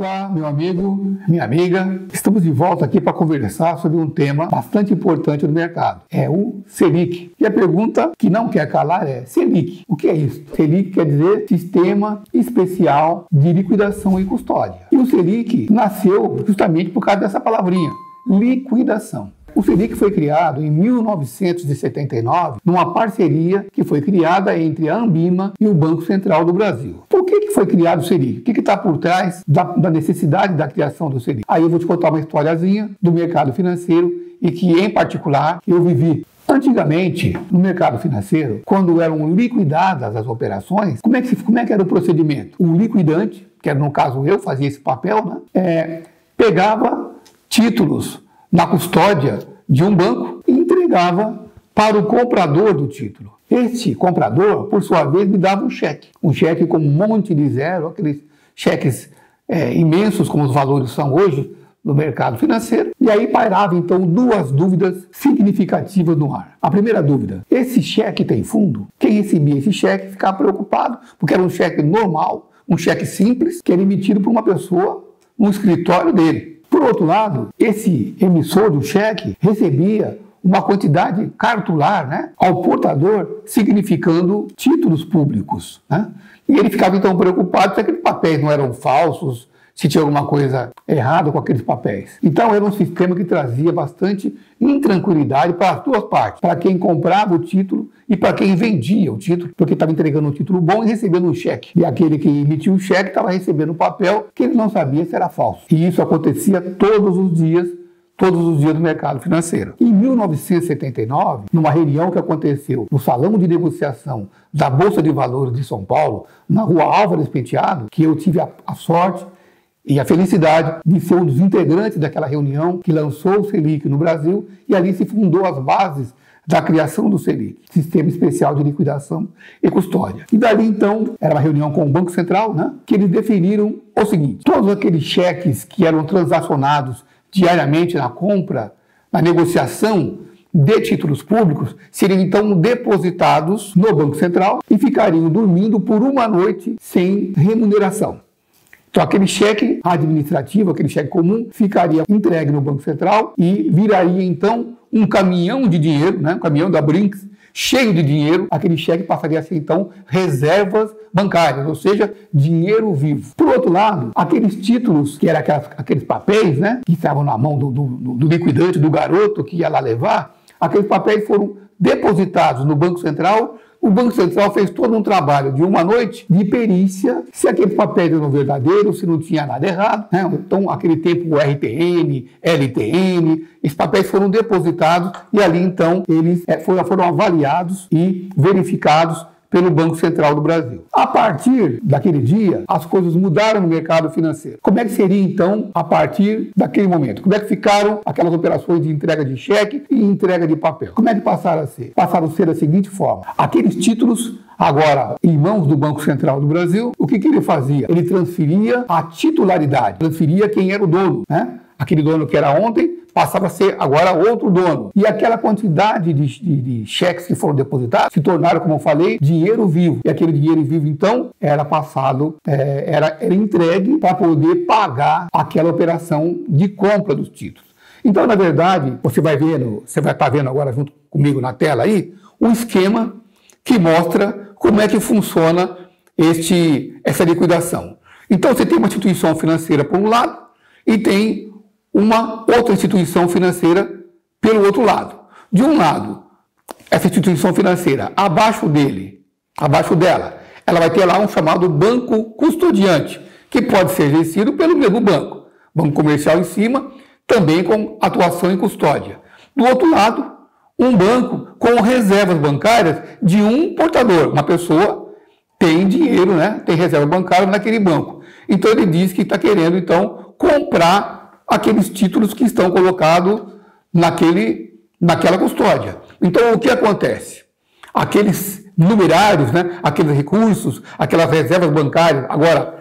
Olá, meu amigo, minha amiga. Estamos de volta aqui para conversar sobre um tema bastante importante no mercado. É o Selic. E a pergunta que não quer calar é Selic. O que é isso? Selic quer dizer Sistema Especial de Liquidação e Custódia. E o Selic nasceu justamente por causa dessa palavrinha, liquidação. O Selic foi criado em 1979 numa parceria que foi criada entre a Anbima e o Banco Central do Brasil. Por que foi criado o Selic? O que está por trás da necessidade da criação do Selic? Aí eu vou te contar uma historiazinha do mercado financeiro e que, em particular, eu vivi. Antigamente, no mercado financeiro, quando eram liquidadas as operações, como é que era o procedimento? O liquidante, que era no caso eu, fazia esse papel, pegava títulos na custódia de um banco e entregava para o comprador do título. Este comprador, por sua vez, me dava um cheque com um monte de zero, aqueles cheques imensos como os valores são hoje no mercado financeiro. E aí pairava então duas dúvidas significativas no ar. A primeira dúvida: esse cheque tem fundo? Quem recebia esse cheque ficava preocupado, porque era um cheque normal, um cheque simples, que era emitido por uma pessoa no escritório dele. Por outro lado, esse emissor do cheque recebia uma quantidade cartular, ao portador, significando títulos públicos. E ele ficava então preocupado se aqueles papéis não eram falsos, se tinha alguma coisa errada com aqueles papéis. Então era um sistema que trazia bastante intranquilidade para as duas partes, para quem comprava o título e para quem vendia o título, porque estava entregando um título bom e recebendo um cheque. E aquele que emitiu o cheque estava recebendo um papel que ele não sabia se era falso. E isso acontecia todos os dias do mercado financeiro. Em 1979, numa reunião que aconteceu no Salão de Negociação da Bolsa de Valores de São Paulo, na rua Álvares Penteado, que eu tive a sorte e a felicidade de ser um dos integrantes daquela reunião que lançou o Selic no Brasil, e ali se fundou as bases da criação do Selic, Sistema Especial de Liquidação e Custódia. E dali então, era uma reunião com o Banco Central, que eles definiram o seguinte: todos aqueles cheques que eram transacionados diariamente na compra, na negociação de títulos públicos, seriam então depositados no Banco Central e ficariam dormindo por uma noite sem remuneração. Então aquele cheque administrativo, aquele cheque comum, ficaria entregue no Banco Central e viraria então um caminhão de dinheiro, um caminhão da Brinks, cheio de dinheiro. Aquele cheque passaria a ser então reservas bancárias, ou seja, dinheiro vivo. Por outro lado, aqueles títulos, que eram aqueles papéis, que estavam na mão do liquidante, do garoto que ia lá levar, aqueles papéis foram depositados no Banco Central. O Banco Central fez todo um trabalho de uma noite de perícia, se aqueles papéis eram verdadeiros, se não tinha nada errado. Então, aquele tempo, o RTN, LTN, esses papéis foram depositados e ali, então, eles foram avaliados e verificados pelo Banco Central do Brasil. A partir daquele dia, as coisas mudaram no mercado financeiro. Como é que seria, então, a partir daquele momento? Como é que ficaram aquelas operações de entrega de cheque e entrega de papel? Como é que passaram a ser? Passaram a ser da seguinte forma: aqueles títulos, agora em mãos do Banco Central do Brasil, o que ele fazia? Ele transferia a titularidade, transferia quem era o dono, Aquele dono que era ontem passava a ser agora outro dono. E aquela quantidade de cheques que foram depositados se tornaram, como eu falei, dinheiro vivo. E aquele dinheiro vivo, então, era passado, era entregue para poder pagar aquela operação de compra dos títulos. Então, na verdade, você vai estar vendo agora junto comigo na tela aí, um esquema que mostra como é que funciona essa liquidação. Então, você tem uma instituição financeira por um lado e tem uma outra instituição financeira pelo outro lado. De um lado, essa instituição financeira, abaixo dela, ela vai ter lá um chamado banco custodiante, que pode ser exercido pelo mesmo banco. Banco comercial em cima, também com atuação em custódia. Do outro lado, um banco com reservas bancárias de um portador. Uma pessoa tem dinheiro, tem reserva bancária naquele banco. Então ele diz que está querendo, então, comprar aqueles títulos que estão colocados naquela custódia. Então, o que acontece? Aqueles numerários, aqueles recursos, aquelas reservas bancárias, agora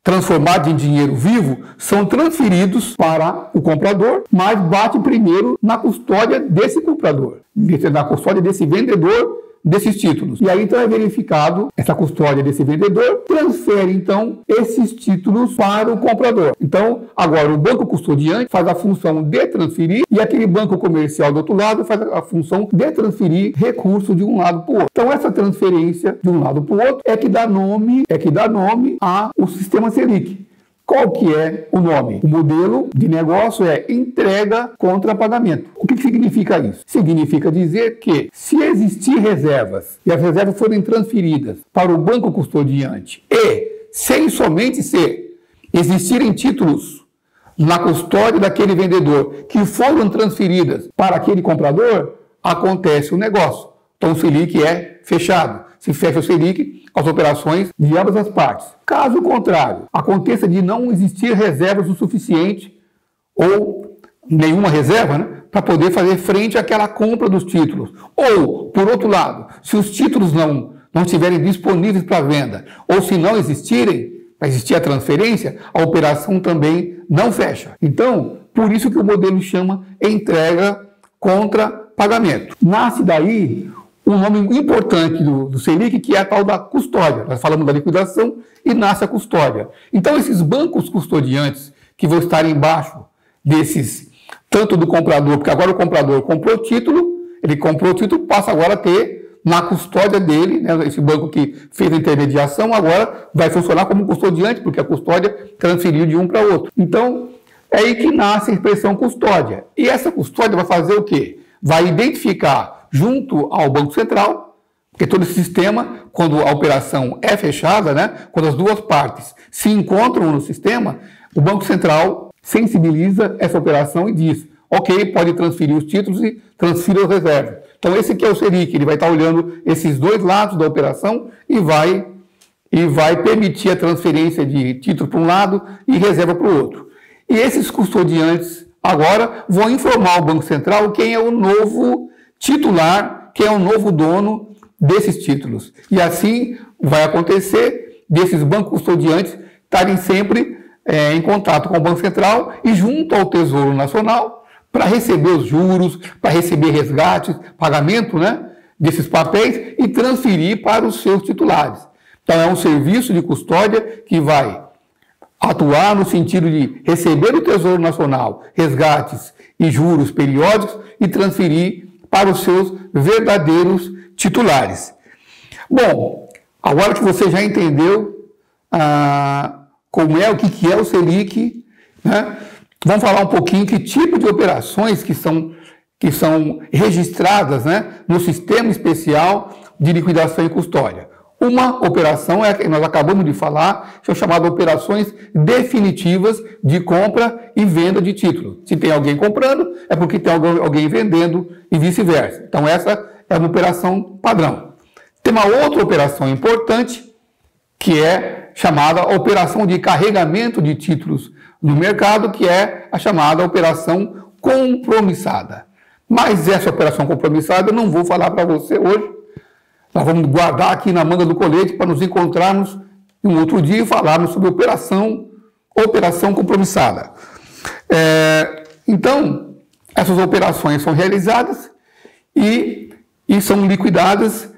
transformados em dinheiro vivo, são transferidos para o comprador, mas bate primeiro na custódia desse comprador, na custódia desse vendedor desses títulos. E aí então é verificado essa custódia desse vendedor, transfere então esses títulos para o comprador. Então agora o banco custodiante faz a função de transferir e aquele banco comercial do outro lado faz a função de transferir recursos de um lado para o outro. Então essa transferência de um lado para o outro é que dá nome ao sistema Selic. Qual que é o nome? O modelo de negócio é entrega contra pagamento. O que significa isso? Significa dizer que se existir reservas e as reservas forem transferidas para o banco custodiante e, sem somente se existirem títulos na custódia daquele vendedor que foram transferidas para aquele comprador, acontece o negócio. Então o Selic é fechado. Se fecha o Selic, as operações de ambas as partes. Caso contrário, aconteça de não existir reservas o suficiente ou nenhuma reserva, né, para poder fazer frente àquela compra dos títulos. Ou, por outro lado, se os títulos não estiverem disponíveis para venda ou se não existirem, para existir a transferência, a operação também não fecha. Então, por isso que o modelo chama entrega contra pagamento. Nasce daí um nome importante do Selic, que é a tal da custódia. Nós falamos da liquidação e nasce a custódia. Então, esses bancos custodiantes que vão estar embaixo desses, tanto do comprador, porque agora o comprador comprou o título, passa agora a ter na custódia dele, né, esse banco que fez a intermediação, agora vai funcionar como custodiante, porque a custódia transferiu de um para outro. Então, é aí que nasce a expressão custódia. E essa custódia vai fazer o quê? Vai identificar junto ao Banco Central, porque todo esse sistema, quando a operação é fechada, né, quando as duas partes se encontram no sistema, o Banco Central sensibiliza essa operação e diz, ok, pode transferir os títulos e transfira as reservas. Então esse aqui é o Selic, ele vai estar olhando esses dois lados da operação e vai permitir a transferência de título para um lado e reserva para o outro. E esses custodiantes agora vão informar o Banco Central quem é o novo titular, quem é o novo dono desses títulos. E assim vai acontecer desses bancos custodiantes estarem sempre em contato com o Banco Central e junto ao Tesouro Nacional para receber os juros, para receber resgates, pagamento, né, desses papéis e transferir para os seus titulares. Então é um serviço de custódia que vai atuar no sentido de receber do Tesouro Nacional resgates e juros periódicos e transferir para os seus verdadeiros titulares. Bom, agora que você já entendeu o que é o Selic, né, vamos falar um pouquinho que tipo de operações que são registradas, né, no Sistema Especial de Liquidação e Custódia. Uma operação é a que nós acabamos de falar, são chamadas operações definitivas de compra e venda de títulos. Se tem alguém comprando, é porque tem alguém vendendo e vice-versa. Então essa é uma operação padrão. Tem uma outra operação importante, que é chamada operação de carregamento de títulos no mercado, que é a chamada operação compromissada. Mas essa operação compromissada eu não vou falar para você hoje. Nós vamos guardar aqui na manga do colete para nos encontrarmos um outro dia e falarmos sobre operação compromissada. Então, essas operações são realizadas e são liquidadas.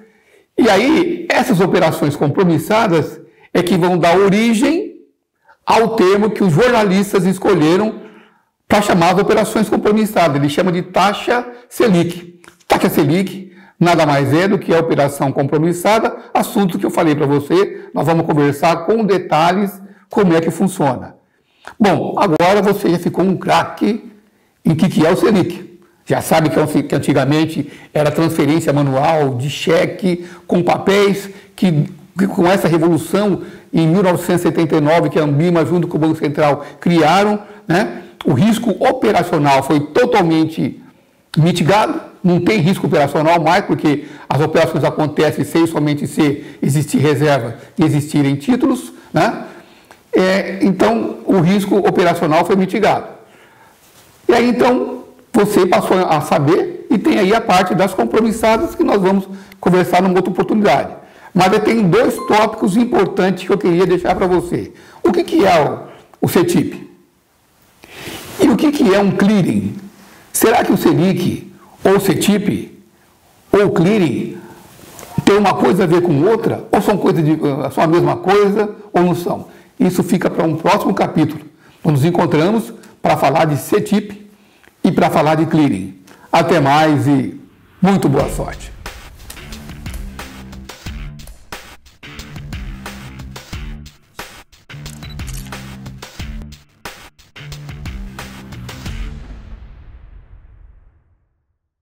E aí, essas operações compromissadas é que vão dar origem ao termo que os jornalistas escolheram para chamar as operações compromissadas. Ele chama de taxa Selic. Taxa Selic nada mais é do que a operação compromissada, assunto que eu falei para você. Nós vamos conversar com detalhes como é que funciona. Bom, agora você já ficou um craque em que é o Selic. Já sabe que antigamente era transferência manual de cheque com papéis, que com essa revolução em 1979, que a Ambima junto com o Banco Central criaram, né, o risco operacional foi totalmente mitigado, não tem risco operacional mais, porque as operações acontecem sem somente existir reserva e existirem títulos, né? Então, o risco operacional foi mitigado. E aí, então, você passou a saber e tem aí a parte das compromissadas que nós vamos conversar numa outra oportunidade. Mas eu tenho dois tópicos importantes que eu queria deixar para você. O que é o CETIP? E o que é um clearing? Será que o Selic, ou o CETIP, ou o clearing, uma coisa a ver com outra? Ou são são a mesma coisa ou não são? Isso fica para um próximo capítulo. Nós nos encontramos para falar de CETIP e para falar de clearing. Até mais e muito boa sorte.